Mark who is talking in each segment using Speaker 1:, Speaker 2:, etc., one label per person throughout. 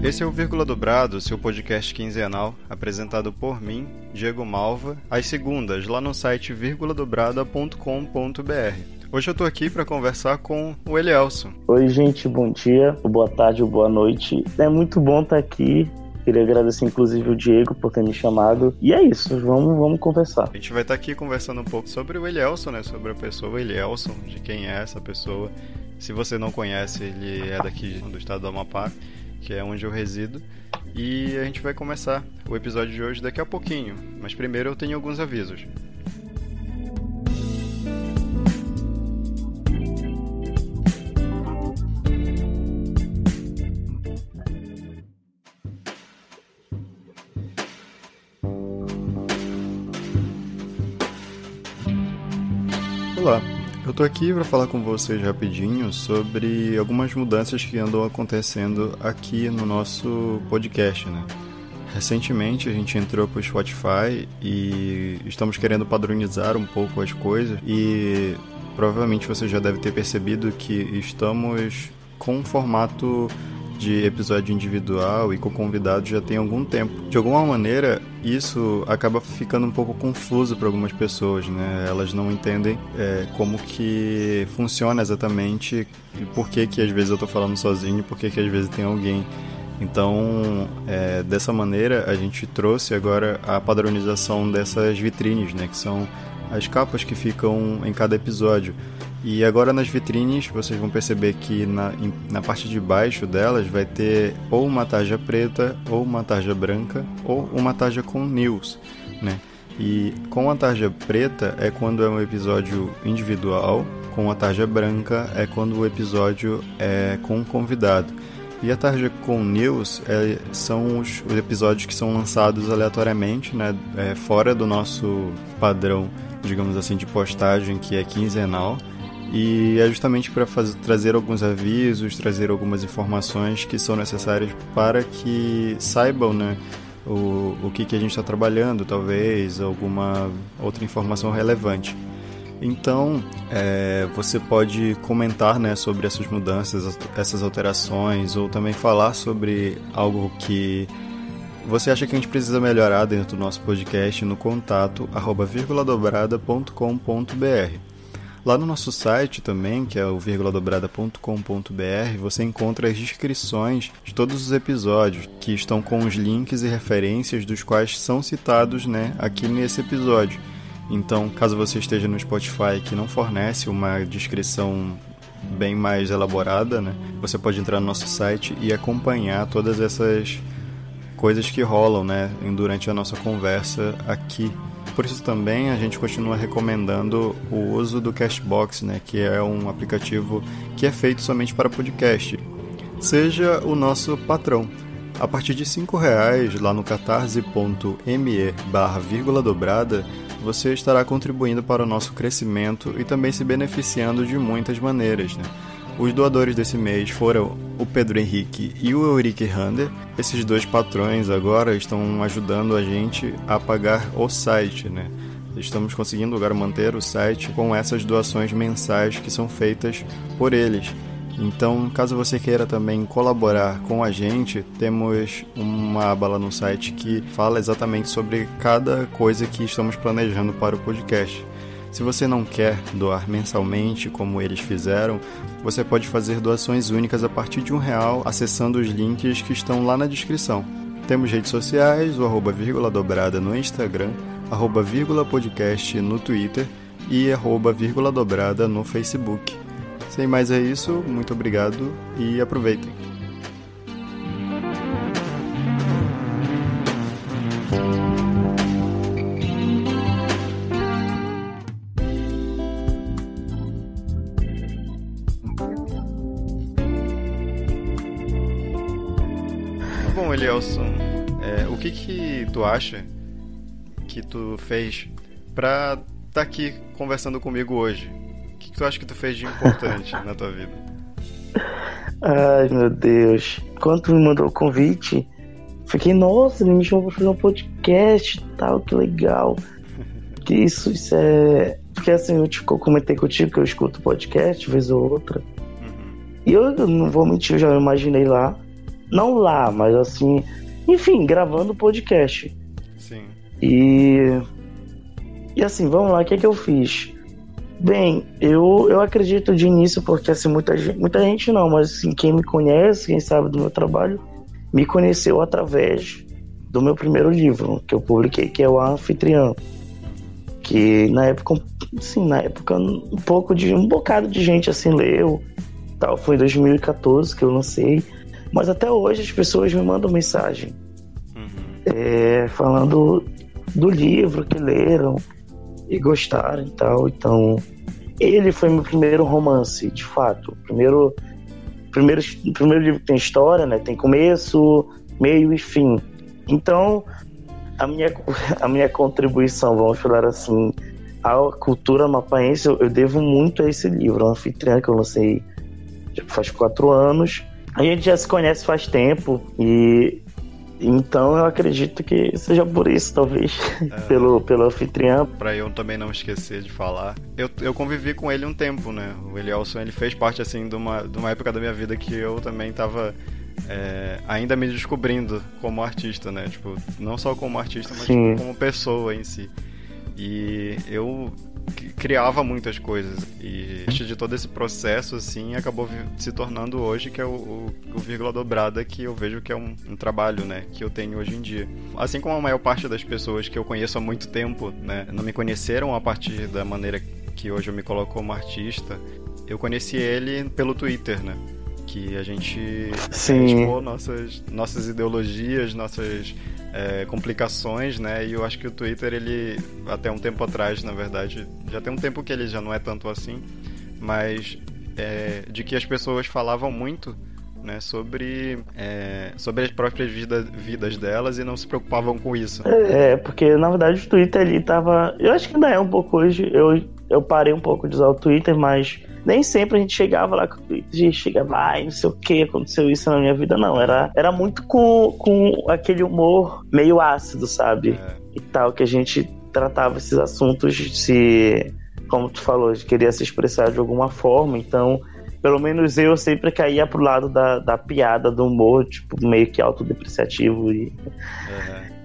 Speaker 1: Esse é o Vírgula Dobrado, seu podcast quinzenal, apresentado por mim, Diego Malva, às segundas, lá no site virguladobrada.com.br. Hoje eu tô aqui para conversar com o Elielson.
Speaker 2: Oi, gente, bom dia, boa tarde ou boa noite. É muito bom estar aqui. Queria agradecer, inclusive, o Diego por ter me chamado. E é isso, vamos conversar.
Speaker 1: A gente vai estar aqui conversando um pouco sobre o Elielson, né? Sobre a pessoa Elielson, de quem é essa pessoa. Se você não conhece, ele é daqui do estado do Amapá, que é onde eu resido. E a gente vai começar o episódio de hoje daqui a pouquinho. Mas primeiro eu tenho alguns avisos. Olá, eu tô aqui para falar com vocês rapidinho sobre algumas mudanças que andam acontecendo aqui no nosso podcast, né? Recentemente a gente entrou pro Spotify e estamos querendo padronizar um pouco as coisas e provavelmente você já deve ter percebido que estamos com um formato de episódio individual e com convidados já tem algum tempo. De alguma maneira, isso acaba ficando um pouco confuso para algumas pessoas, né? Elas não entendem como que funciona exatamente e por que às vezes eu tô falando sozinho e por que às vezes tem alguém. Então, dessa maneira, a gente trouxe agora a padronização dessas vitrines, né? Que são as capas que ficam em cada episódio. E agora nas vitrines vocês vão perceber que na parte de baixo delas vai ter ou uma tarja preta, ou uma tarja branca, ou uma tarja com news, né? E com a tarja preta é quando é um episódio individual, com a tarja branca é quando o episódio é com um convidado. E a tarja com news são os episódios que são lançados aleatoriamente, né? Fora do nosso padrão, digamos assim, de postagem, que é quinzenal. E é justamente para trazer alguns avisos, trazer algumas informações que são necessárias para que saibam, né, o que a gente está trabalhando, talvez, alguma outra informação relevante. Então, você pode comentar, né, sobre essas mudanças, essas alterações, ou também falar sobre algo que você acha que a gente precisa melhorar dentro do nosso podcast no contato @virguladobrada.com.br. Lá no nosso site também, que é o virguladobrada.com.br, você encontra as descrições de todos os episódios, que estão com os links e referências dos quais são citados, né, aqui nesse episódio. Então, caso você esteja no Spotify que não fornece uma descrição bem mais elaborada, né, você pode entrar no nosso site e acompanhar todas essas coisas que rolam, né, durante a nossa conversa aqui. Por isso também a gente continua recomendando o uso do Castbox, né, que é um aplicativo que é feito somente para podcast. Seja o nosso patrão. A partir de R$5 lá no catarse.me/virguladobrada, você estará contribuindo para o nosso crescimento e também se beneficiando de muitas maneiras, né? Os doadores desse mês foram o Pedro Henrique e o Eurique Rander. Esses dois patrões agora estão ajudando a gente a pagar o site, né? Estamos conseguindo agora manter o site com essas doações mensais que são feitas por eles. Então, caso você queira também colaborar com a gente, temos uma aba lá no site que fala exatamente sobre cada coisa que estamos planejando para o podcast. Se você não quer doar mensalmente, como eles fizeram, você pode fazer doações únicas a partir de R$1 acessando os links que estão lá na descrição. Temos redes sociais, o @virguladobrada no Instagram, @virgulapodcast no Twitter e @virguladobrada no Facebook. Sem mais é isso, muito obrigado e aproveitem. Bom, Elielson, o que tu acha que tu fez pra estar aqui conversando comigo hoje? O que tu acha que tu fez de importante na tua vida?
Speaker 2: Ai, meu Deus. Quando tu me mandou o convite, fiquei, nossa, ele me chamou pra fazer um podcast e tal, que legal. Que isso é... Porque assim, eu comentei contigo que eu escuto podcast, vez ou outra. E eu não vou mentir, eu já imaginei lá não lá, mas assim, enfim, gravando podcast.
Speaker 1: Sim.
Speaker 2: E assim, vamos lá, o que é que eu fiz? Bem, eu acredito de início, porque assim, muita gente não, mas assim, quem me conhece, quem sabe do meu trabalho, me conheceu através do meu primeiro livro, que eu publiquei, que é o Anfitriã. Que na época, sim, um bocado de gente assim leu, tal. Foi em 2014 que eu lancei, mas até hoje as pessoas me mandam mensagem falando do livro que leram e gostaram e tal. Então, ele foi meu primeiro romance, de fato. Primeiro livro que tem história, né? Tem começo, meio e fim. Então, a minha contribuição, vamos falar assim, à cultura mapaense, eu devo muito a esse livro, o Anfitriã, que eu lancei já faz 4 anos. A gente já se conhece faz tempo e então eu acredito que seja por isso, talvez, pelo Anfitriã.
Speaker 1: Pra eu também não esquecer de falar, eu convivi com ele um tempo, né? O Elielson, ele fez parte, assim, de uma época da minha vida que eu também tava ainda me descobrindo como artista, né? Tipo, não só como artista, mas como pessoa em si. E eu criava muitas coisas. E parte de todo esse processo, assim, acabou se tornando hoje, que é o Vírgula Dobrada, que eu vejo que é um trabalho, né, que eu tenho hoje em dia. Assim como a maior parte das pessoas que eu conheço há muito tempo, né, não me conheceram a partir da maneira que hoje eu me coloco como artista, eu conheci ele pelo Twitter, né? Que a gente expôs nossas ideologias, nossas complicações, né? E eu acho que o Twitter, ele, até um tempo atrás, na verdade, já tem um tempo que ele já não é tanto assim, mas de que as pessoas falavam muito, né, sobre as próprias vidas delas e não se preocupavam com isso.
Speaker 2: Porque na verdade o Twitter ali tava... Eu acho que ainda é um pouco hoje, eu parei um pouco de usar o Twitter, mas nem sempre a gente chegava lá com o Twitter, chegava, não sei o que, aconteceu isso na minha vida, não. Era muito com aquele humor meio ácido, sabe? E tal, que a gente tratava esses assuntos como tu falou, de querer se expressar de alguma forma. Então, pelo menos eu sempre caía pro lado da piada, do humor, tipo, meio que autodepreciativo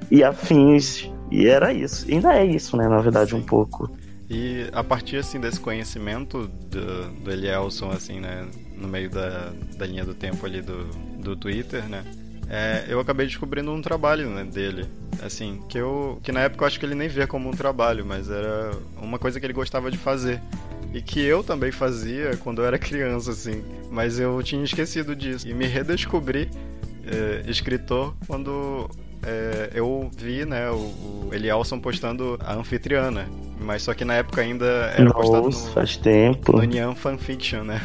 Speaker 2: e afins. E era isso. E ainda é isso, né, na verdade, um pouco.
Speaker 1: E a partir, assim, desse conhecimento do Elielson, assim, né, no meio da linha do tempo ali do Twitter, né, eu acabei descobrindo um trabalho, né, dele, assim, que na época eu acho que ele nem via como um trabalho, mas era uma coisa que ele gostava de fazer. E que eu também fazia quando eu era criança, assim, mas eu tinha esquecido disso. E me redescobri escritor quando eu vi, né, o Elielson postando a Anfitriana, mas só que na época ainda era postado
Speaker 2: faz tempo.
Speaker 1: No Nyan Fanfiction, né?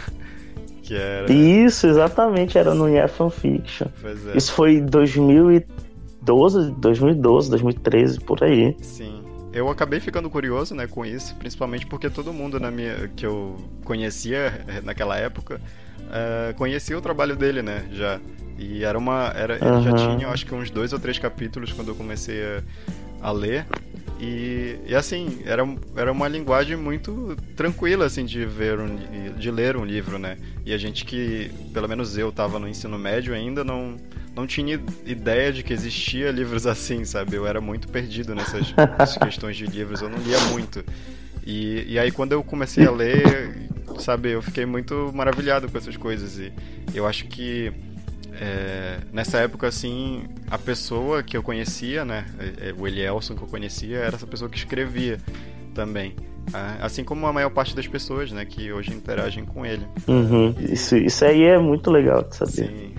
Speaker 1: Que era...
Speaker 2: Isso, exatamente, era no Nyan Fanfiction.
Speaker 1: Pois é.
Speaker 2: Isso foi em 2012, 2013, por aí.
Speaker 1: Sim. Eu acabei ficando curioso, né, com isso, principalmente porque todo mundo que eu conhecia naquela época conhecia o trabalho dele, né, já. E ele já tinha, acho que uns 2 ou 3 capítulos quando eu comecei a ler. E assim, era uma linguagem muito tranquila, assim, de ler um livro, né? E a gente que, pelo menos eu, tava no ensino médio ainda, não tinha ideia de que existia livros assim, sabe? Eu era muito perdido nessas questões de livros, eu não lia muito. E aí quando eu comecei a ler, sabe, eu fiquei muito maravilhado com essas coisas. E eu acho que nessa época, assim, a pessoa que eu conhecia, né, o Elielson que eu conhecia, era essa pessoa que escrevia também, assim como a maior parte das pessoas, né, que hoje interagem com ele.
Speaker 2: Isso aí é muito legal de saber.
Speaker 1: Sim.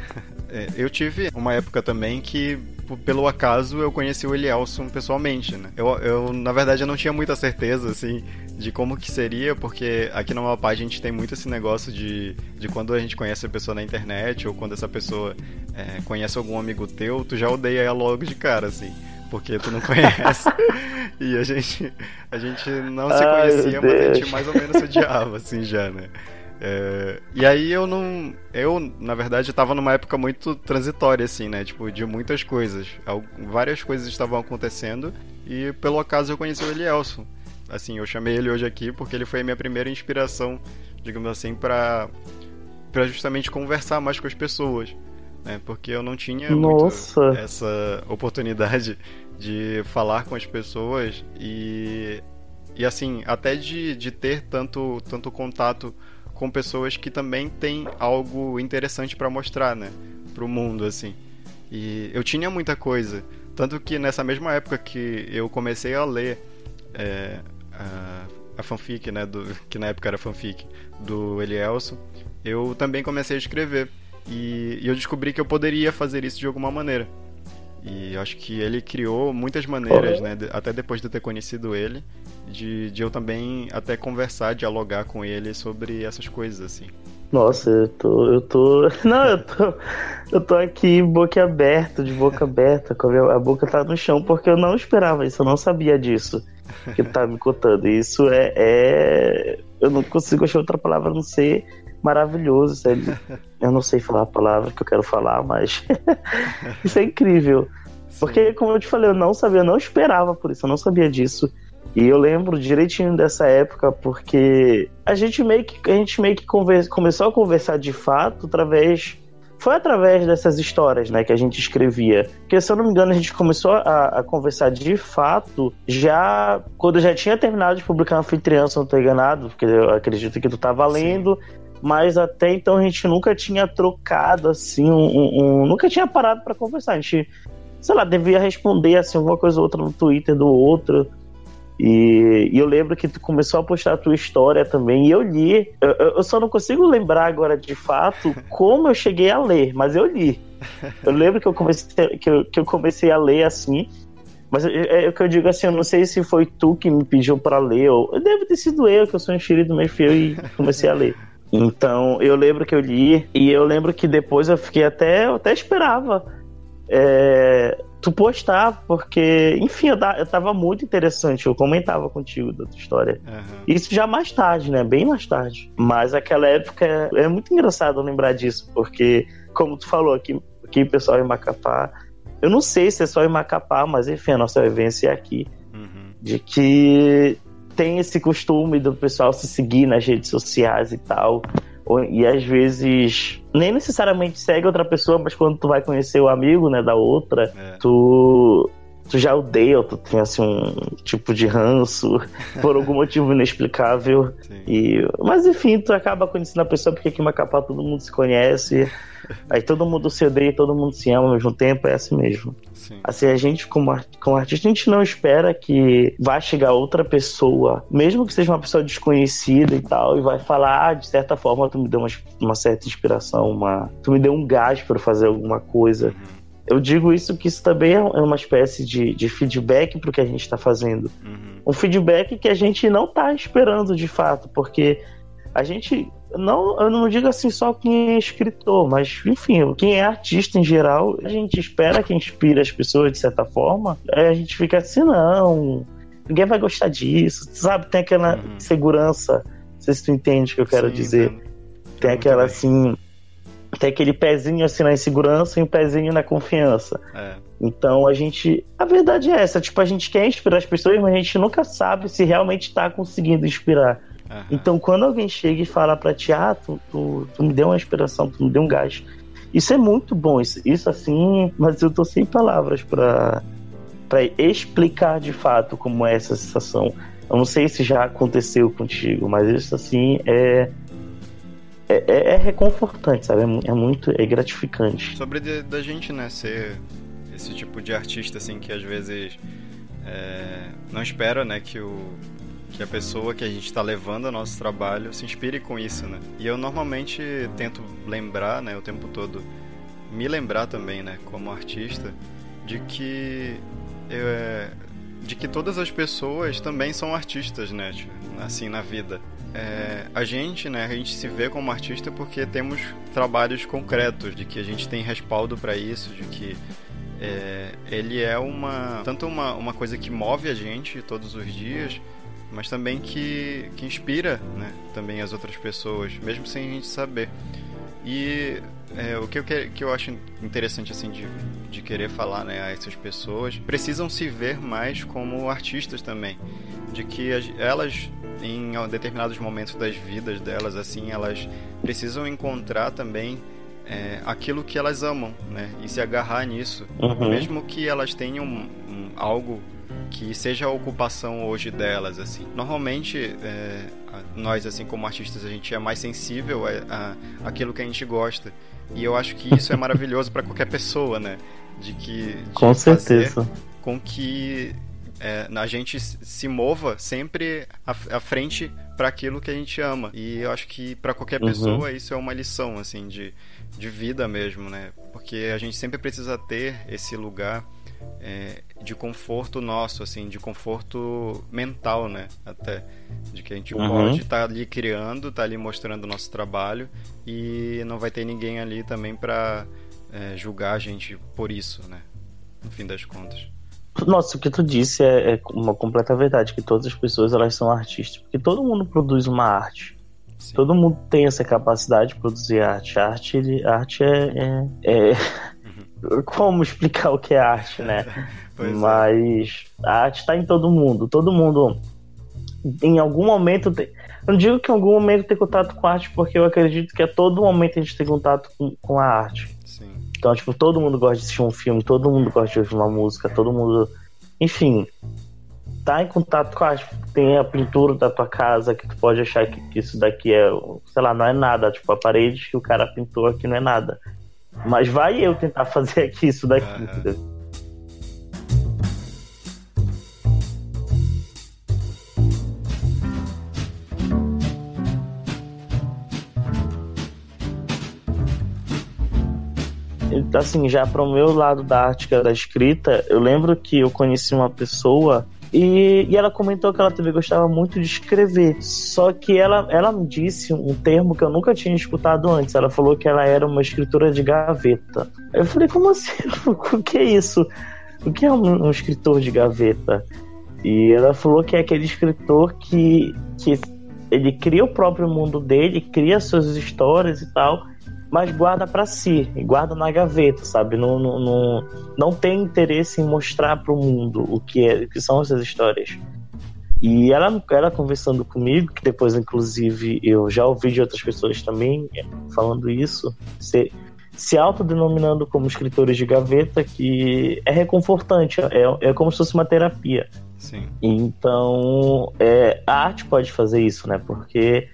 Speaker 1: Eu tive uma época também que, pelo acaso, eu conheci o Elielson pessoalmente, né? Eu, na verdade, eu não tinha muita certeza, assim, de como que seria, porque aqui no Amapá a gente tem muito esse negócio de quando a gente conhece a pessoa na internet, ou quando essa pessoa conhece algum amigo teu, tu já odeia ela logo de cara, assim, porque tu não conhece. E a gente não se conhecia, mas a gente mais ou menos se odiava, assim, já, né? E aí eu, na verdade, estava numa época muito transitória, assim, né? Tipo, de muitas coisas. Várias coisas estavam acontecendo e, pelo acaso, eu conheci o Elielson. Assim, eu chamei ele hoje aqui porque ele foi a minha primeira inspiração, digamos assim, para justamente conversar mais com as pessoas, né? Porque eu não tinha muito
Speaker 2: Nossa.
Speaker 1: essa oportunidade de falar com as pessoas e assim, até de ter tanto contato com pessoas que também têm algo interessante para mostrar, né? Pro mundo, assim. E eu tinha muita coisa. Tanto que nessa mesma época que eu comecei a ler é, a fanfic, né? Que na época era fanfic, do Elielson, eu também comecei a escrever. E eu descobri que eu poderia fazer isso de alguma maneira. E eu acho que ele criou muitas maneiras, né? Até depois de eu ter conhecido ele, de eu também até conversar, dialogar com ele sobre essas coisas, assim.
Speaker 2: Nossa, não, eu tô aqui de boca aberta, a boca tá no chão, porque eu não esperava isso, eu não sabia disso, que ele tá me contando. Isso eu não consigo achar outra palavra a não ser maravilhoso, sabe? Eu não sei falar a palavra que eu quero falar, mas isso é incrível. Porque, como eu te falei, eu não esperava por isso, eu não sabia disso. E eu lembro direitinho dessa época, porque a gente meio que começou a conversar de fato foi através dessas histórias, né, que a gente escrevia. Porque, se eu não me engano, a gente começou a conversar de fato já quando eu já tinha terminado de publicar Anfitriã, se eu não tô enganado, porque eu acredito que tu tava lendo. Sim. Mas até então a gente nunca tinha trocado, assim, nunca tinha parado pra conversar. A gente, sei lá, devia responder, assim, alguma coisa ou outra no Twitter do outro. E eu lembro que tu começou a postar a tua história também, e eu li. Eu só não consigo lembrar agora, de fato, como eu cheguei a ler, mas eu li. Eu lembro que eu comecei a ler, assim, mas é o que eu digo, assim, eu não sei se foi tu que me pediu pra ler, ou deve ter sido eu, que eu sou enxerido meio feio e comecei a ler. Então, eu lembro que eu li, e eu lembro que depois eu fiquei eu até esperava tu postar, porque, enfim, eu tava muito interessante, eu comentava contigo da tua história. Uhum. Isso já mais tarde, né? Bem mais tarde. Mas aquela época é muito engraçado lembrar disso, porque, como tu falou aqui, pessoal, em Macapá, eu não sei se é só em Macapá, mas enfim, a nossa vivência é aqui, de que tem esse costume do pessoal se seguir nas redes sociais e tal, e às vezes nem necessariamente segue outra pessoa, mas quando tu vai conhecer o amigo, né, da outra, tu já odeia, ou tu tem assim um tipo de ranço por algum motivo inexplicável. Mas enfim, tu acaba conhecendo a pessoa, porque aqui em Macapá todo mundo se conhece, aí todo mundo se odeia e todo mundo se ama ao mesmo tempo, é assim mesmo. Sim. Assim, a gente, como artista, a gente não espera que vá chegar outra pessoa, mesmo que seja uma pessoa desconhecida e tal, e vai falar, de certa forma, tu me deu uma certa inspiração, tu me deu um gás para fazer alguma coisa. Eu digo isso, que isso também é uma espécie de feedback pro que a gente está fazendo. Um feedback que a gente não tá esperando de fato, porque a gente... eu não digo assim só quem é escritor, mas enfim, quem é artista em geral, a gente espera que inspire as pessoas de certa forma. Aí a gente fica assim, não, ninguém vai gostar disso, sabe? Tem aquela segurança, não sei se tu entende o que eu quero dizer. Tem aquela assim, tem aquele pezinho assim na insegurança e um pezinho na confiança. Então a verdade é essa, tipo, a gente quer inspirar as pessoas, mas a gente nunca sabe se realmente tá conseguindo inspirar. Então, quando alguém chega e fala pra ti, tu me deu uma inspiração, tu me deu um gás, isso é muito bom, isso assim, mas eu tô sem palavras pra explicar de fato como é essa sensação. Eu não sei se já aconteceu contigo, mas isso assim é reconfortante, sabe? É gratificante.
Speaker 1: Sobre da gente, né, ser esse tipo de artista assim, que às vezes não espera, né, que a pessoa que a gente está levando ao nosso trabalho se inspire com isso, né? E eu normalmente tento lembrar, né, o tempo todo, me lembrar também, né, como artista, de que todas as pessoas também são artistas, né, assim, na vida. A gente se vê como artista porque temos trabalhos concretos, de que a gente tem respaldo para isso, de que ele é tanto uma coisa que move a gente todos os dias, mas também que inspira, né, também as outras pessoas, mesmo sem a gente saber. E o que eu acho interessante assim, de querer falar, né, a essas pessoas, precisam se ver mais como artistas também, de que elas, em determinados momentos das vidas delas, assim, elas precisam encontrar também aquilo que elas amam, né? E se agarrar nisso, mesmo que elas tenham algo que seja a ocupação hoje delas, assim. Normalmente, nós, assim, como artistas, a gente é mais sensível àquilo que a gente gosta. E eu acho que isso é maravilhoso para qualquer pessoa, né? De
Speaker 2: Com
Speaker 1: fazer
Speaker 2: certeza.
Speaker 1: com que a gente se mova sempre à frente para aquilo que a gente ama. E eu acho que para qualquer pessoa isso é uma lição, assim, de vida mesmo, né? Porque a gente sempre precisa ter esse lugar de conforto nosso, assim, de conforto mental, né? Até de que a gente pode estar ali criando, estar ali mostrando o nosso trabalho e não vai ter ninguém ali também para julgar a gente por isso, né? No fim das contas.
Speaker 2: Nossa, o que tu disse é uma completa verdade, que todas as pessoas elas são artistas, porque todo mundo produz uma arte. Sim. Todo mundo tem essa capacidade de produzir arte. Arte Como explicar o que é arte, né? Mas a arte está em todo mundo. Todo mundo, em algum momento... Eu não digo que em algum momento tem contato com a arte, porque eu acredito que a todo momento a gente tem contato com a arte.
Speaker 1: Sim.
Speaker 2: Então, tipo, todo mundo gosta de assistir um filme, todo mundo gosta de ouvir uma música, todo mundo... Enfim, tá em contato com a arte. Tem a pintura da tua casa, que tu pode achar que isso daqui sei lá, não é nada. Tipo, a parede que o cara pintou aqui não é nada. Mas vai eu tentar fazer aqui isso daqui, entendeu? Assim, já para o meu lado da arte, da escrita, eu lembro que eu conheci uma pessoa e ela comentou que ela também gostava muito de escrever. Só que ela me disse um termo que eu nunca tinha escutado antes. Ela falou que ela era uma escritora de gaveta. Eu falei, como assim? O que é isso? O que é um escritor de gaveta? E ela falou que é aquele escritor que ele cria o próprio mundo dele, cria suas histórias e tal, mas guarda pra si, guarda na gaveta, sabe? Não tem interesse em mostrar pro mundo o que são essas histórias. E ela conversando comigo, que depois, inclusive, eu já ouvi de outras pessoas também falando isso, se autodenominando como escritores de gaveta, que é reconfortante, é como se fosse uma terapia.
Speaker 1: Sim.
Speaker 2: Então, a arte pode fazer isso, né? Porque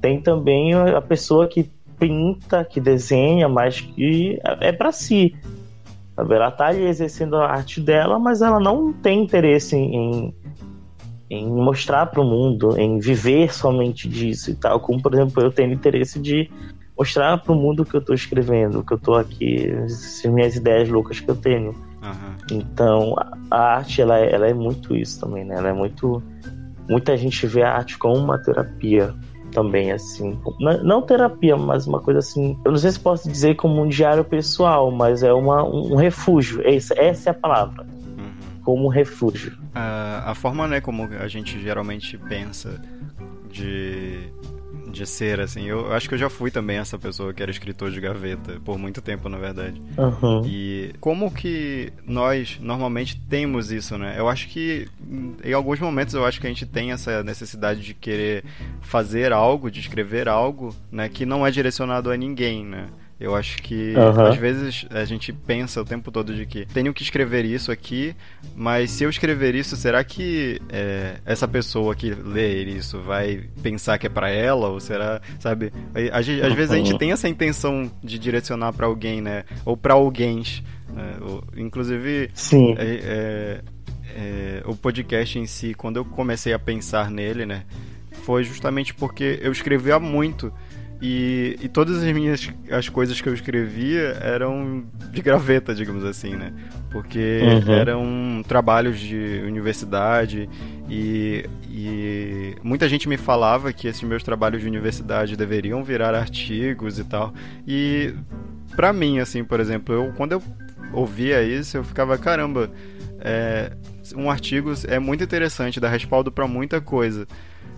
Speaker 2: tem também a pessoa que pinta, que desenha, mas que é pra si. Ela tá ali exercendo a arte dela, mas ela não tem interesse em mostrar pro mundo, em viver somente disso e tal. Como, por exemplo, eu tenho interesse de mostrar pro mundo que eu tô escrevendo, que eu tô aqui, as minhas ideias loucas que eu tenho. Então, a arte, ela é muito isso também, né? Ela é muito... Muita gente vê a arte como uma terapia também, assim. Não terapia, mas uma coisa assim... Eu não sei se posso dizer como um diário pessoal, mas é um refúgio. Essa é a palavra. Como um refúgio.
Speaker 1: A forma, né, como a gente geralmente pensa de ser, assim, eu acho que eu já fui também essa pessoa que era escritor de gaveta por muito tempo, na verdade. E como que nós normalmente temos isso, né? Eu acho que em alguns momentos eu acho que a gente tem essa necessidade de querer fazer algo, de escrever algo, né, que não é direcionado a ninguém, né? Eu acho que às vezes a gente pensa o tempo todo de que tenho que escrever isso aqui, mas se eu escrever isso, será que essa pessoa que lê isso vai pensar que é pra ela? Ou será, sabe? Às vezes a gente tem essa intenção de direcionar pra alguém, né? Ou pra alguém. Né? Inclusive,
Speaker 2: sim.
Speaker 1: O podcast em si, quando eu comecei a pensar nele, né? Foi justamente porque eu escrevia muito. E todas as coisas que eu escrevia eram de graveta, digamos assim, né? Porque eram trabalhos de universidade e muita gente me falava que esses meus trabalhos de universidade deveriam virar artigos e tal. E pra mim, assim, por exemplo, quando eu ouvia isso, eu ficava, caramba, um artigo é muito interessante, dá respaldo pra muita coisa,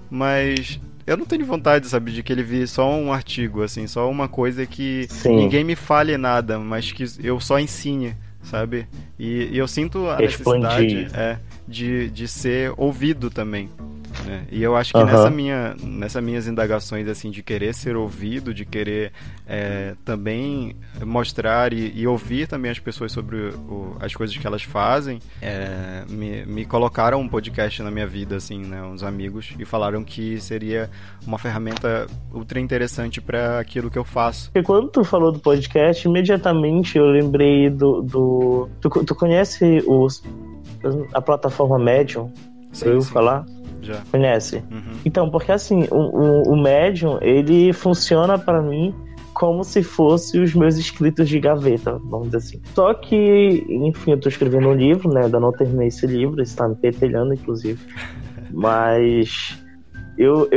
Speaker 1: mas... eu não tenho vontade, sabe, de que ele vire só um artigo, assim, só uma coisa que ninguém me fale nada, mas que eu só ensine, sabe? E eu sinto a necessidade de ser ouvido também. né? E eu acho que nessas minhas indagações assim de querer ser ouvido, de querer também mostrar e ouvir também as pessoas sobre as coisas que elas fazem, me colocaram um podcast na minha vida, assim, né? Uns amigos, e falaram que seria uma ferramenta ultra interessante para aquilo que eu faço.
Speaker 2: Porque quando tu falou do podcast, imediatamente eu lembrei Tu conhece a plataforma Medium?
Speaker 1: Sim,
Speaker 2: Eu ouvi falar?
Speaker 1: Já.
Speaker 2: Conhece?
Speaker 1: Uhum.
Speaker 2: Então, porque assim, o Medium, ele funciona pra mim como se fosse os meus escritos de gaveta, vamos dizer assim. Só que, enfim, eu tô escrevendo um livro, né? Ainda não terminei esse livro, está me petelhando, inclusive. Mas eu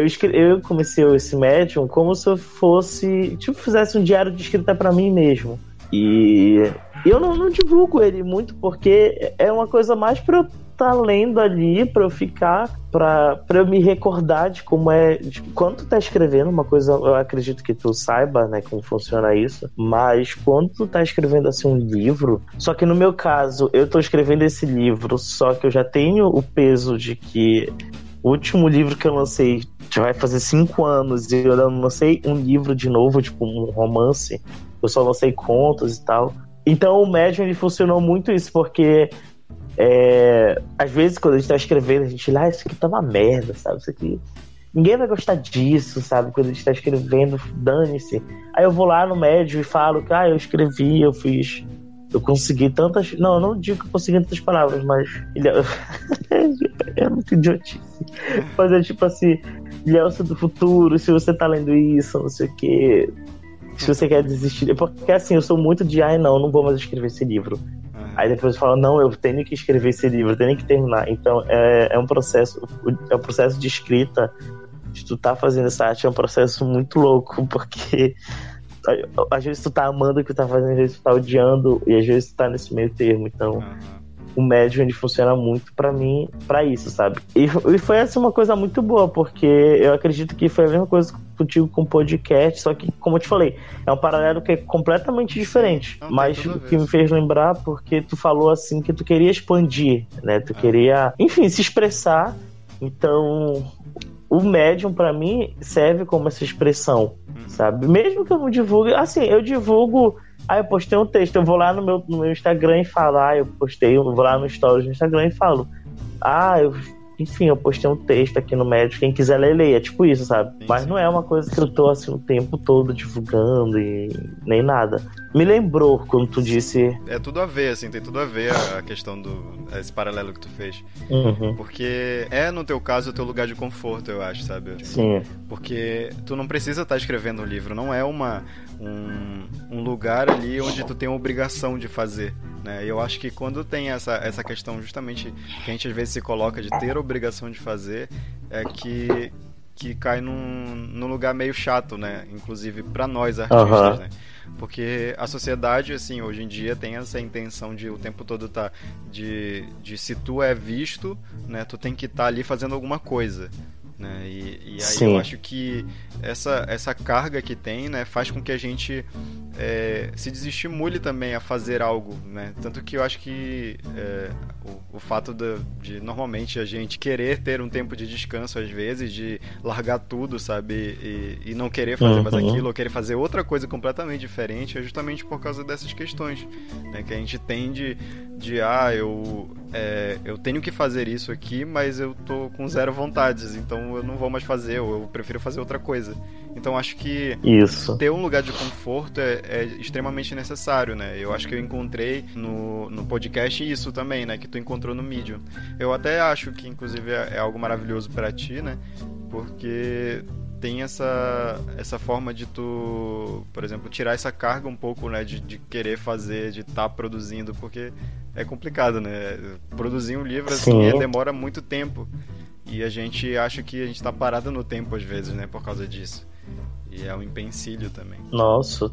Speaker 2: comecei esse Medium como se eu fosse, tipo, fizesse um diário de escrita pra mim mesmo. E eu não divulgo ele muito porque é uma coisa mais pra eu estar lendo ali, pra eu ficar, pra eu me recordar de como é. Quando tu tá escrevendo uma coisa, eu acredito que tu saiba, né, como funciona isso, mas quando tu tá escrevendo assim um livro, só que no meu caso, eu tô escrevendo esse livro, só que eu já tenho o peso de que o último livro que eu lancei já vai fazer 5 anos e eu não lancei um livro de novo, tipo um romance. Eu só lancei contos e tal. Então o Medium, ele funcionou muito isso, porque às vezes quando a gente tá escrevendo, a gente isso aqui tá uma merda, sabe? Isso aqui... Ninguém vai gostar disso, sabe? Quando a gente tá escrevendo, dane-se. Aí eu vou lá no Medium e falo que eu escrevi, eu fiz... Eu consegui tantas... Não, eu não digo que eu consegui tantas palavras, mas... é muito idiotice. Mas é tipo assim... Ilhéus do futuro, se você tá lendo isso, não sei o quê... Se você quer desistir... Porque assim, eu sou muito de... não vou mais escrever esse livro. Aí depois eu falo, não, eu tenho que escrever esse livro, eu tenho que terminar. Então é um processo de escrita, de tu tá fazendo essa arte, é um processo muito louco, porque às vezes tu tá amando o que tu tá fazendo, às vezes tu tá odiando, e às vezes tu tá nesse meio termo. Então o Medium, ele funciona muito pra mim, pra isso, sabe? E foi assim uma coisa muito boa, porque eu acredito que foi a mesma coisa contigo com o podcast, só que, como eu te falei, é um paralelo que é completamente diferente. Não, mas o que me fez lembrar, porque tu falou assim que tu queria expandir, né? Tu queria, enfim, se expressar. Então, o Medium, pra mim, serve como essa expressão, sabe? Mesmo que eu não divulgue, assim, eu divulgo... eu postei um texto, eu vou lá no meu Instagram e falo, eu vou lá no Stories do Instagram e falo, eu postei um texto aqui no Medium, quem quiser ler, leia, tipo isso, sabe? Sim, mas não é uma coisa que eu tô assim o tempo todo divulgando e nem nada. Me lembrou quando tu disse...
Speaker 1: É tudo a ver, assim, tem tudo a ver a questão esse paralelo que tu fez. Porque no teu caso, o teu lugar de conforto, eu acho, sabe?
Speaker 2: Sim.
Speaker 1: Porque tu não precisa estar escrevendo um livro, não é um lugar ali onde tu tem a obrigação de fazer, né? E eu acho que quando tem essa questão justamente que a gente às vezes se coloca de ter a obrigação de fazer, é que cai num lugar meio chato, né? Inclusive para nós artistas, né? Porque a sociedade, assim, hoje em dia tem essa intenção de o tempo todo de se tu é visto, né? Tu tem que estar ali fazendo alguma coisa, né? E aí Sim. Eu acho que essa carga que tem, né, faz com que a gente se desestimule também a fazer algo, né? Tanto que eu acho que o fato de normalmente a gente querer ter um tempo de descanso às vezes, de largar tudo, sabe, e não querer fazer mais aquilo, ou querer fazer outra coisa completamente diferente, é justamente por causa dessas questões, né, que a gente tem eu tenho que fazer isso aqui, mas eu tô com zero vontades, então eu não vou mais fazer, ou eu prefiro fazer outra coisa. Então acho que ter um lugar de conforto é extremamente necessário, né? Eu acho que eu encontrei no podcast isso também, né? Que tu encontrou no Medium. Eu até acho que inclusive é algo maravilhoso para ti, né? Porque tem essa forma de tu, por exemplo, tirar essa carga um pouco, né? De querer fazer, de estar produzindo, porque é complicado, né? Produzir um livro assim demora muito tempo. E a gente acha que a gente tá parado no tempo às vezes, né? Por causa disso. E é um empecilho também.
Speaker 2: Nossa,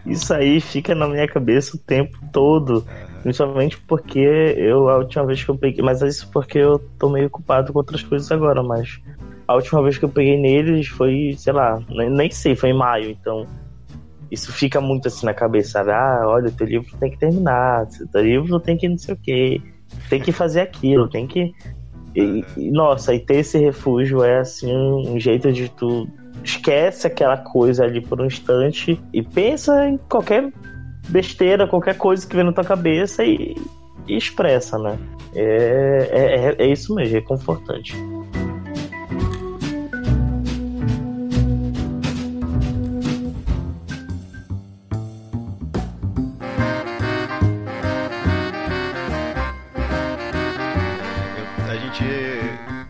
Speaker 2: isso aí fica na minha cabeça o tempo todo. Principalmente porque a última vez que eu peguei... Mas isso porque eu tô meio ocupado com outras coisas agora, mas... A última vez que eu peguei neles foi, sei lá, nem sei, foi em maio, então... Isso fica muito assim na cabeça, sabe? Olha, o teu livro tem que terminar, o teu livro tem que não sei o quê, tem que fazer aquilo, tem que... Nossa, e ter esse refúgio é assim um jeito de tu esquece aquela coisa ali por um instante e pensa em qualquer besteira, qualquer coisa que vem na tua cabeça e expressa, né? É isso mesmo, é confortante.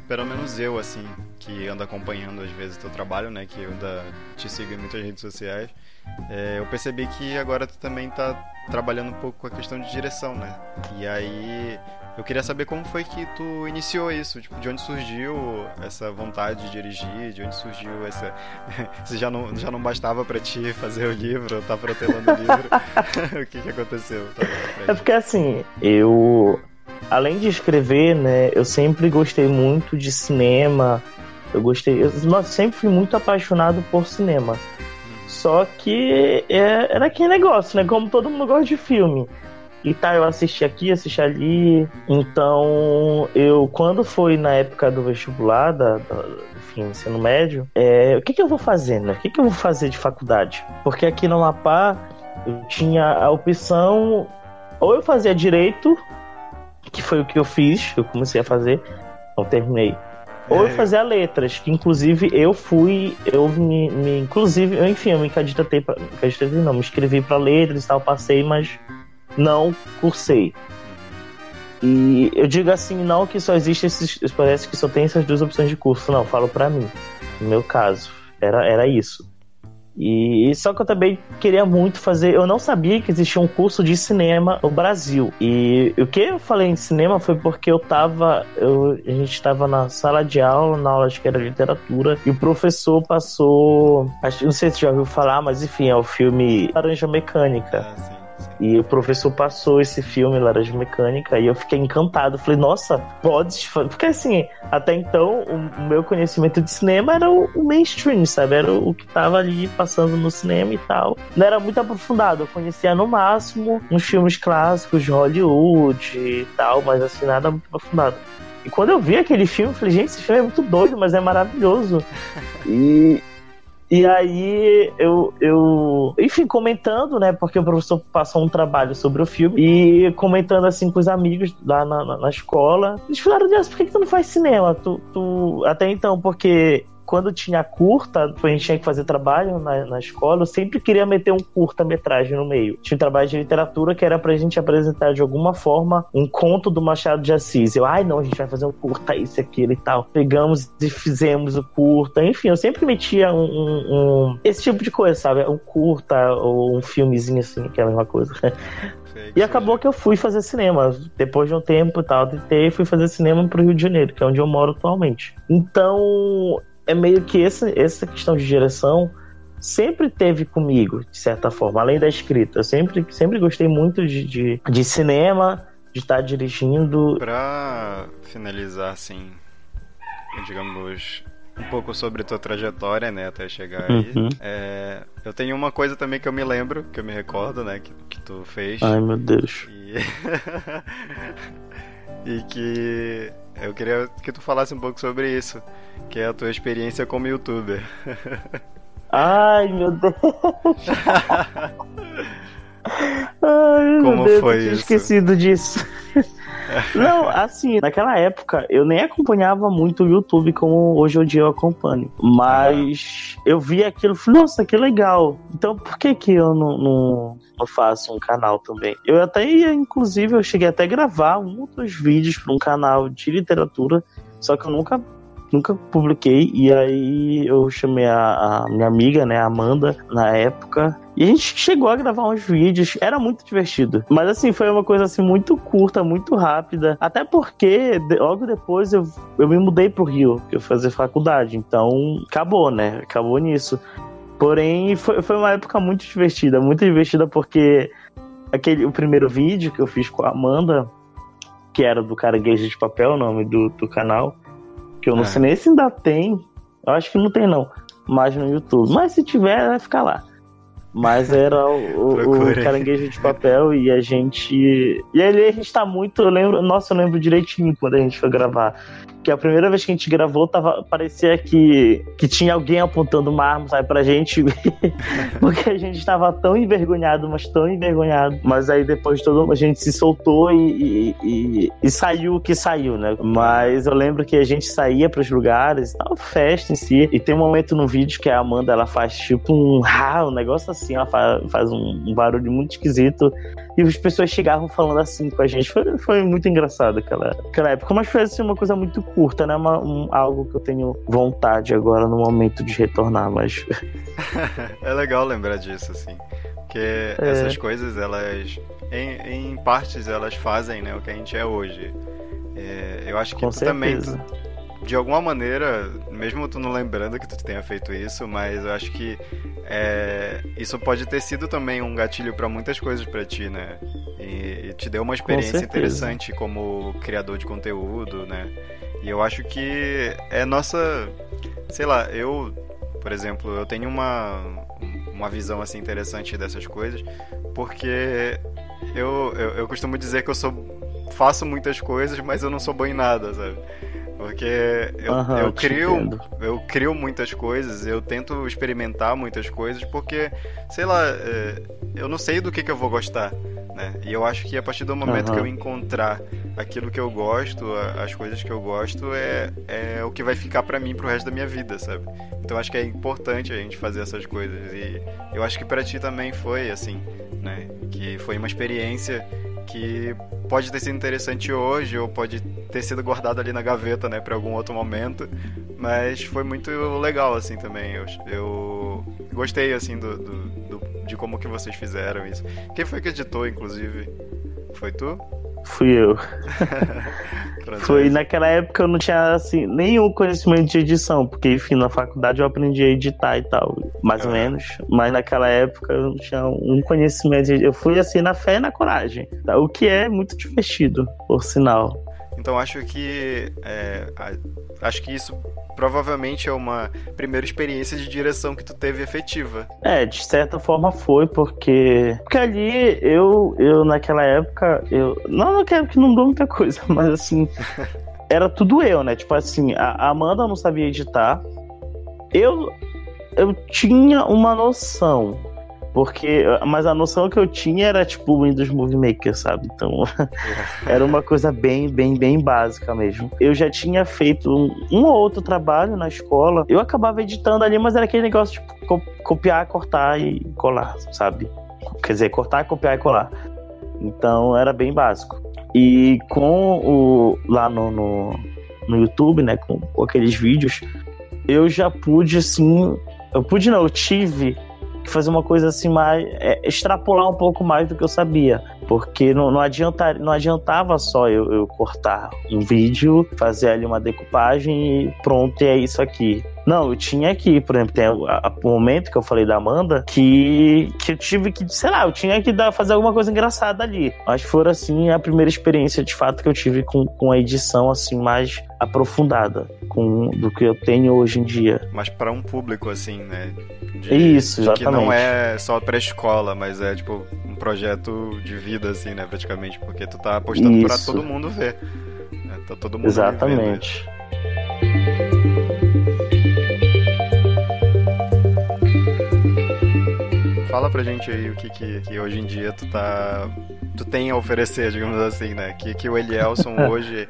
Speaker 1: Pelo menos eu, assim, que ando acompanhando às vezes o teu trabalho, né, que eu ainda te sigo em muitas redes sociais, eu percebi que agora tu também tá trabalhando um pouco com a questão de direção, né? E aí eu queria saber como foi que tu iniciou isso, tipo, de onde surgiu essa vontade de dirigir, de onde surgiu essa... Se já não bastava pra ti fazer o livro, tá protelando o livro, o que aconteceu?
Speaker 2: É porque assim, além de escrever, né, eu sempre gostei muito de cinema. Eu sempre fui muito apaixonado por cinema. Só que era aquele negócio, né? Como todo mundo gosta de filme. E tá, eu assisti aqui, assisti ali. Então, quando foi na época do vestibular, enfim, ensino médio, o que eu vou fazer, né? O que eu vou fazer de faculdade? Porque aqui no Amapá, eu tinha a opção, ou eu fazia direito, que foi o que eu fiz, eu comecei a fazer, não terminei. Ou eu fazia letras, que inclusive eu me candidatei não, me inscrevi pra letras e tal, passei, mas não cursei. E eu digo assim, não que só existe parece que só tem essas duas opções de curso, não, falo pra mim, no meu caso, era isso. E só que eu também queria muito fazer. Eu não sabia que existia um curso de cinema no Brasil. E o que eu falei em cinema foi porque a gente estava na sala de aula, na aula acho que era literatura, e o professor passou, não sei se você já ouviu falar, mas enfim, é o filme Laranja Mecânica.
Speaker 1: Sim.
Speaker 2: E o professor passou esse filme, Laranja Mecânica, e eu fiquei encantado. Falei, nossa, pode... Porque assim, até então, o meu conhecimento de cinema era o mainstream, sabe? Era o que tava ali passando no cinema e tal. Não era muito aprofundado. Eu conhecia no máximo uns filmes clássicos de Hollywood e tal, mas assim, nada muito aprofundado. E quando eu vi aquele filme, eu falei, gente, esse filme é muito doido, mas é maravilhoso. E aí enfim, comentando, né, porque o professor passou um trabalho sobre o filme, e comentando assim com os amigos lá na escola, eles falaram, Deus, por que tu não faz cinema? Até então, porque quando tinha curta, a gente tinha que fazer trabalho na escola, eu sempre queria meter um curta-metragem no meio. Tinha um trabalho de literatura que era pra gente apresentar de alguma forma um conto do Machado de Assis. Não, a gente vai fazer um curta, isso, aquilo e tal. Pegamos e fizemos o curta. Enfim, eu sempre metia esse tipo de coisa, sabe? Um curta ou um filmezinho assim, que é a mesma coisa. E acabou que eu fui fazer cinema. Depois de um tempo e tal, fui fazer cinema pro Rio de Janeiro, que é onde eu moro atualmente. Então... é meio que essa questão de direção sempre teve comigo, de certa forma, além da escrita. Eu sempre gostei muito de cinema, de estar dirigindo.
Speaker 1: Pra finalizar, assim, digamos, um pouco sobre tua trajetória, né, até chegar aí, eu tenho uma coisa também que eu me lembro, que eu me recordo, né, que tu fez.
Speaker 2: Ai, meu Deus.
Speaker 1: E que eu queria que tu falasse um pouco sobre isso, que é a tua experiência como youtuber.
Speaker 2: Ai, meu Deus. Ai,
Speaker 1: como
Speaker 2: meu Deus,
Speaker 1: foi
Speaker 2: eu tinha
Speaker 1: isso?
Speaker 2: esquecido disso. Não, assim, naquela época eu nem acompanhava muito o YouTube como hoje em dia eu acompanho. Mas eu vi aquilo e falei, nossa, que legal. Então por que eu não faço um canal também? Eu até ia, inclusive, eu cheguei até a gravar outros vídeos para um canal de literatura, só que eu nunca publiquei. E aí eu chamei a minha amiga, né, a Amanda, na época, e a gente chegou a gravar uns vídeos. Era muito divertido, mas assim, foi uma coisa assim muito curta, muito rápida, até porque logo depois eu me mudei pro Rio, que eu fazia faculdade, então acabou nisso. Porém, foi uma época muito divertida, porque o primeiro vídeo que eu fiz com a Amanda, que era do Caranguejo de Papel, o nome do canal, que eu não sei nem se ainda tem. Eu acho que não tem, não. Mas no YouTube. Mas se tiver, vai ficar lá. Mas era o Caranguejo de Papel e a gente... E ali a gente tá muito... Eu lembro direitinho quando a gente foi gravar. Que a primeira vez que a gente gravou, parecia que tinha alguém apontando uma arma, sabe, pra gente. Porque a gente tava tão envergonhado, mas tão envergonhado. Mas aí depois a gente se soltou e saiu o que saiu, né? Mas eu lembro que a gente saía pros lugares, tal, festa em si. E tem um momento no vídeo que a Amanda, ela faz tipo um negócio assim, ela faz um barulho muito esquisito. E as pessoas chegavam falando assim com a gente. Foi muito engraçado aquela época. Mas foi assim, uma coisa muito curta, né? Algo que eu tenho vontade agora no momento de retornar, mas...
Speaker 1: É legal lembrar disso, assim. Porque essas coisas, elas... Em partes, elas fazem, né, o que a gente é hoje. Eu acho que tu também... De alguma maneira, mesmo tu não lembrando que tu tenha feito isso, mas eu acho que isso pode ter sido também um gatilho para muitas coisas para ti, né? E te deu uma experiência interessante como criador de conteúdo, né? E eu acho que é nossa... Sei lá, por exemplo, eu tenho uma visão assim interessante dessas coisas, porque eu costumo dizer que faço muitas coisas, mas eu não sou bom em nada, sabe? Porque eu crio muitas coisas, eu tento experimentar muitas coisas, porque, sei lá, eu não sei do que eu vou gostar, né? E eu acho que a partir do momento que eu encontrar aquilo que eu gosto, as coisas que eu gosto, é o que vai ficar pra mim pro resto da minha vida, sabe? Então acho que é importante a gente fazer essas coisas, e eu acho que pra ti também foi assim, né? Que foi uma experiência que pode ter sido interessante hoje, ou pode ter sido guardado ali na gaveta, né, para algum outro momento, mas foi muito legal, assim, também. Eu gostei, assim, de como que vocês fizeram isso. Quem foi que editou, inclusive? Foi tu?
Speaker 2: Fui eu. Foi naquela época eu não tinha assim nenhum conhecimento de edição, porque enfim, na faculdade eu aprendi a editar e tal, mais ou menos, mas naquela época eu não tinha um conhecimento. Eu fui assim na fé e na coragem, o que é muito divertido, por sinal.
Speaker 1: Então acho que isso provavelmente é uma primeira experiência de direção que tu teve efetiva.
Speaker 2: De certa forma foi, porque ali eu naquela época, não quero que não dou muita coisa, mas assim, era tudo eu, né? Tipo assim, a Amanda não sabia editar, eu tinha uma noção, mas a noção que eu tinha era tipo o Windows Movie Maker, sabe? Então era uma coisa bem, bem, bem básica mesmo. Eu já tinha feito um ou outro trabalho na escola, eu acabava editando ali, mas era aquele negócio tipo copiar, cortar e colar, sabe? Quer dizer, cortar, copiar e colar. Então era bem básico. E lá no YouTube, né, com aqueles vídeos, eu já pude assim... Eu tive que fazer uma coisa assim mais... extrapolar um pouco mais do que eu sabia. Porque não adiantava só eu cortar um vídeo, fazer ali uma decupagem e pronto, e é isso aqui. Não, eu tinha que, por exemplo, tem o momento que eu falei da Amanda, que eu tive que, sei lá, eu tinha que fazer alguma coisa engraçada ali. Mas foi, assim, a primeira experiência, de fato, que eu tive com a edição, assim, mais aprofundada do que eu tenho hoje em dia.
Speaker 1: Mas para um público, assim, né?
Speaker 2: Isso, exatamente.
Speaker 1: Que não é só pra escola, mas é, tipo, um projeto de vida, assim, né, praticamente, porque tu tá apostando pra todo mundo ver. Né? Tá todo mundo
Speaker 2: exatamente.
Speaker 1: Fala pra gente aí o que hoje em dia tu tem a oferecer, digamos assim, né? Que o Elielson hoje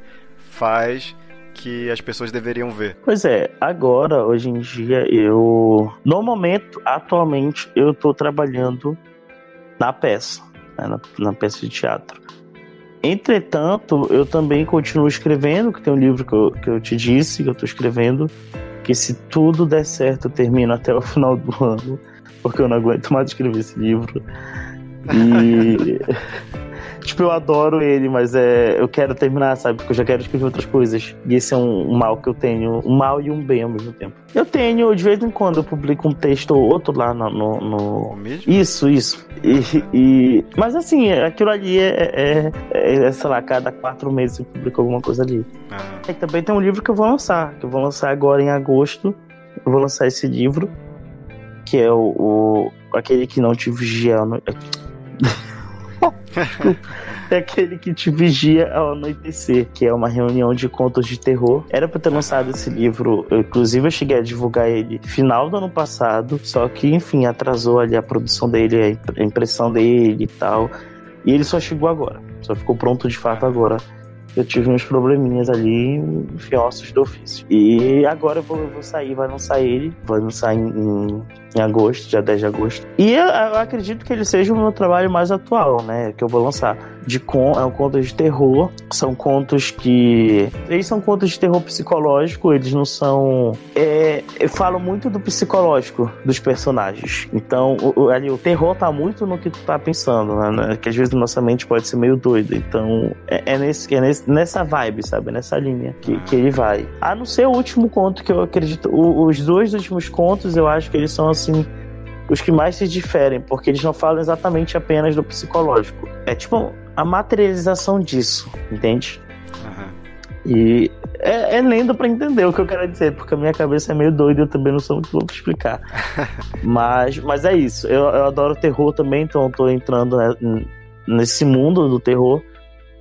Speaker 1: faz que as pessoas deveriam ver.
Speaker 2: Pois é, agora, hoje em dia, no momento, atualmente, eu tô trabalhando na peça, né? na peça de teatro. Entretanto, eu também continuo escrevendo, que tem um livro que eu te disse, que eu tô escrevendo, que se tudo der certo, eu termino até o final do ano, porque eu não aguento mais escrever esse livro. E tipo, eu adoro ele, mas eu quero terminar, sabe? Porque eu já quero escrever outras coisas. E esse é um mal que eu tenho, um mal e um bem ao mesmo tempo. Eu tenho, de vez em quando, eu publico um texto ou outro lá no... Isso. Mas assim, aquilo ali sei lá, cada 4 meses eu publico alguma coisa ali. E também tem um livro que eu vou lançar agora em agosto. Eu vou lançar esse livro, que é aquele que não te vigia. É aquele que te vigia ao anoitecer, que é uma reunião de contos de terror. Era pra ter lançado esse livro, inclusive eu cheguei a divulgar ele final do ano passado, só que, enfim, atrasou ali a produção dele, a impressão dele e tal. E ele só chegou agora, só ficou pronto de fato agora. Eu tive uns probleminhas ali, enfim, ossos do ofício. E agora eu vou sair, vai lançar em agosto, dia 10 de agosto. E eu acredito que ele seja o meu trabalho mais atual, né, que eu vou lançar. É um conto de terror, são contos que... Eles são contos de terror psicológico, eles não são... Eu falo muito do psicológico dos personagens. Então, o terror tá muito no que tu tá pensando, né? Que às vezes nossa mente pode ser meio doida. Então, nessa vibe, sabe? Nessa linha que ele vai. A não ser o último conto que eu acredito... Os dois últimos contos, eu acho que eles são, assim, os que mais se diferem, porque eles não falam exatamente apenas do psicológico. É tipo a materialização disso, entende? E é lendo pra entender o que eu quero dizer, porque a minha cabeça é meio doida e eu também não sou muito bom pra explicar. mas é isso. Eu adoro terror também, então eu tô entrando, né, nesse mundo do terror,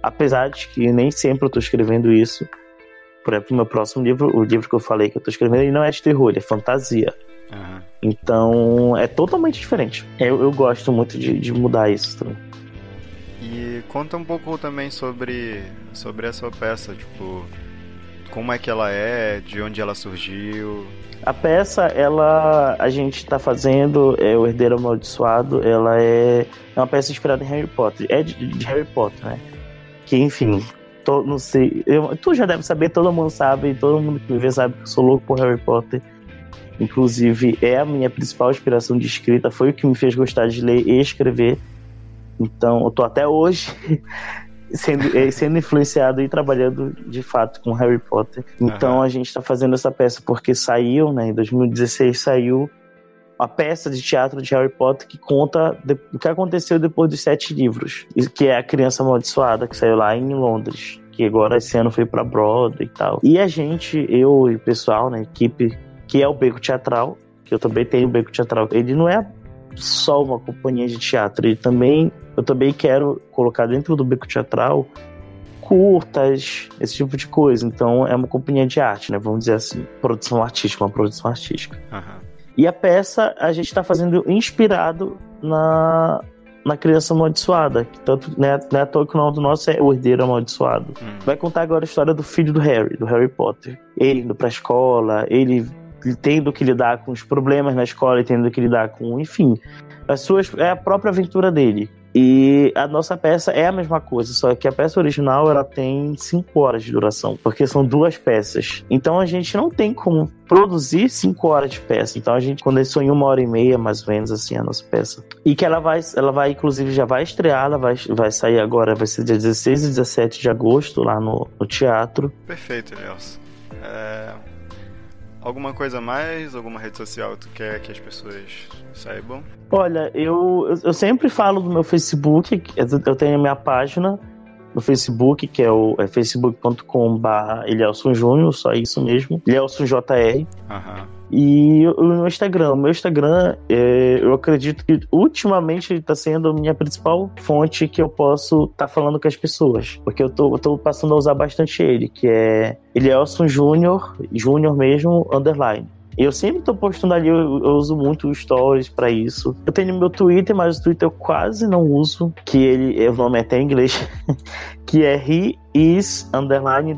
Speaker 2: apesar de que nem sempre eu tô escrevendo isso. Por exemplo, o meu próximo livro, o livro que eu falei que eu tô escrevendo, ele não é de terror, ele é fantasia. Então é totalmente diferente. Eu gosto muito de mudar isso também.
Speaker 1: E conta um pouco também sobre essa peça, tipo, como é que ela é, de onde ela surgiu.
Speaker 2: A peça, a gente tá fazendo, O Herdeiro Amaldiçoado, ela é uma peça inspirada em Harry Potter, de Harry Potter, né? Que, enfim, não sei, tu já deve saber, todo mundo sabe, todo mundo que me vê sabe que eu sou louco por Harry Potter. Inclusive, é a minha principal inspiração de escrita, foi o que me fez gostar de ler e escrever. Então, eu tô até hoje sendo influenciado e trabalhando de fato com Harry Potter. Então, a gente tá fazendo essa peça porque saiu, né, em 2016 saiu a peça de teatro de Harry Potter que conta o que aconteceu depois dos 7 livros, que é A Criança Amaldiçoada, que saiu lá em Londres, que agora esse ano foi pra Broadway e tal. E a gente, eu e o pessoal, na equipe, que é o Beco Teatral, que eu também tenho o Beco Teatral, ele não é só uma companhia de teatro, eu também quero colocar dentro do Beco Teatral curtas, esse tipo de coisa. Então é uma companhia de arte, né? Vamos dizer assim, uma produção artística. E a peça a gente está fazendo inspirado na Criança Amaldiçoada, que tanto, né, não é à toa que o nome do nosso é O Herdeiro Amaldiçoado. Vai contar agora a história do filho do Harry Potter. Ele indo pra escola, ele tendo que lidar com os problemas na escola e tendo que lidar com, enfim, é a própria aventura dele. E a nossa peça é a mesma coisa, só que a peça original ela tem 5 horas de duração, porque são 2 peças. Então a gente não tem como produzir 5 horas de peça. Então a gente começou em 1h30, mais ou menos, assim, a nossa peça. E que ela vai inclusive, já vai estrear, ela vai sair agora, vai ser dia 16 e 17 de agosto, lá no teatro.
Speaker 1: Perfeito, Nelson. Alguma coisa a mais? Alguma rede social que tu quer que as pessoas saibam?
Speaker 2: Olha, eu sempre falo do meu Facebook, eu tenho a minha página no Facebook, que é facebook.com/Elielson Júnior, só isso mesmo, Elielson JR. E o meu Instagram, eu acredito que ultimamente ele está sendo a minha principal fonte que eu posso estar falando com as pessoas, porque eu tô passando a usar bastante ele, que é Elielson Júnior mesmo, _. Eu sempre tô postando ali, eu uso muito stories pra isso. Eu tenho meu Twitter, mas o Twitter eu quase não uso, que o nome é até em inglês, que é He is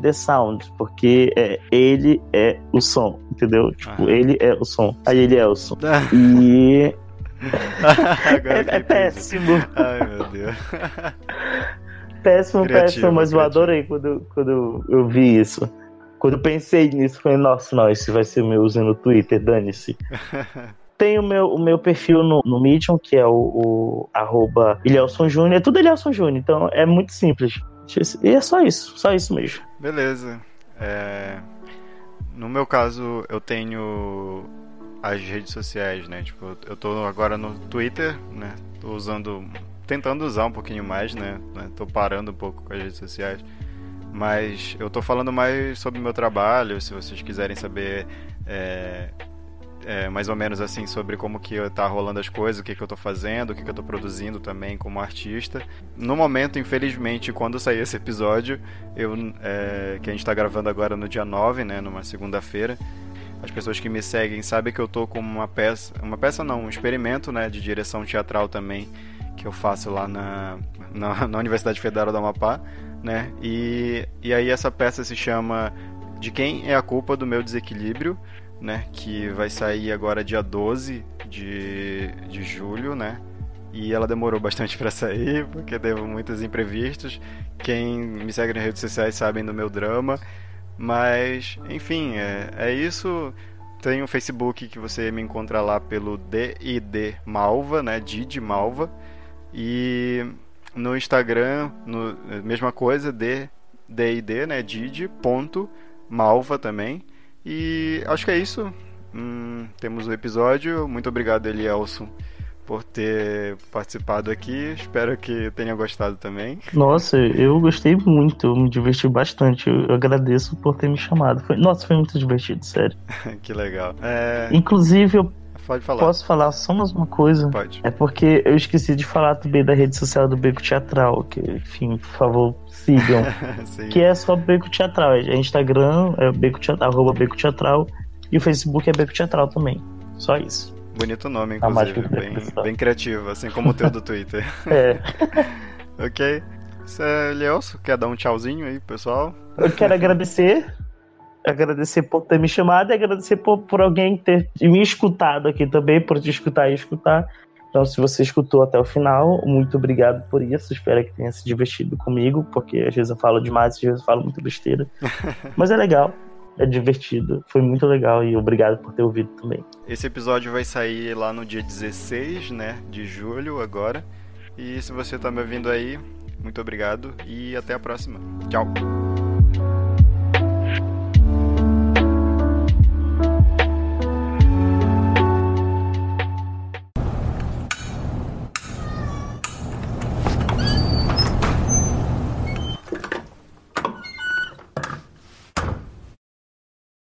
Speaker 2: _the sound, porque ele é o som, entendeu? Tipo, ele é o som. Aí ele é o som. E... é péssimo.
Speaker 1: Ai, meu Deus.
Speaker 2: Péssimo, mas eu adorei quando eu vi isso. Quando eu pensei nisso, eu falei, nossa, não, esse vai ser o meu uso no Twitter, dane-se. Tem o meu perfil no Medium, que é o @Elielson Júnior. É tudo Elielson Júnior, então é muito simples. E é só isso mesmo.
Speaker 1: Beleza. No meu caso, eu tenho as redes sociais, né? Tipo, eu tô agora no Twitter, né? Tô tentando usar um pouquinho mais, né? Tô parando um pouco com as redes sociais. Mas eu tô falando mais sobre o meu trabalho, se vocês quiserem saber mais ou menos assim sobre como que tá rolando as coisas, o que que eu tô fazendo, o que que eu tô produzindo também como artista. No momento, infelizmente, quando sair esse episódio, que a gente tá gravando agora no dia 9, né, numa segunda-feira, as pessoas que me seguem sabem que eu tô com uma peça não, um experimento, né, de direção teatral também, que eu faço lá na Universidade Federal do Amapá, né, e aí essa peça se chama De Quem é a Culpa do Meu Desequilíbrio, né, que vai sair agora dia 12 de julho, né, e ela demorou bastante para sair, porque deu muitos imprevistos. Quem me segue nas redes sociais sabem do meu drama, mas, enfim, é isso. Tem o Facebook que você me encontra lá pelo DID Malva, né, Didi Malva, e no Instagram, mesma coisa, DID, né, Didi.malva também. E acho que é isso. Temos o episódio. Muito obrigado, Elielson, por ter participado aqui. Espero que tenha gostado também.
Speaker 2: Nossa, eu gostei muito, eu me diverti bastante. Eu agradeço por ter me chamado. Foi muito divertido, sério.
Speaker 1: Que legal.
Speaker 2: Inclusive, eu
Speaker 1: Pode falar.
Speaker 2: Posso falar só mais uma coisa?
Speaker 1: Pode.
Speaker 2: É porque eu esqueci de falar também da rede social do Beco Teatral, que, enfim, por favor, sigam. Que é só Beco Teatral. A Instagram é Beco Teatral, @Beco Teatral, e o Facebook é Beco Teatral também. Só isso.
Speaker 1: Bonito nome, inclusive. Bem criativo, assim como o teu do Twitter. Ok. Elielson, quer dar um tchauzinho aí, pessoal?
Speaker 2: Eu quero agradecer por ter me chamado e agradecer por alguém ter me escutado aqui também, por te escutar e escutar. Então, se você escutou até o final, muito obrigado por isso. Espero que tenha se divertido comigo, porque às vezes eu falo demais, às vezes eu falo muita besteira. Mas é legal, é divertido, foi muito legal e obrigado por ter ouvido também.
Speaker 1: Esse episódio vai sair lá no dia 16, né, de julho agora. E se você tá me ouvindo aí, muito obrigado e até a próxima. Tchau!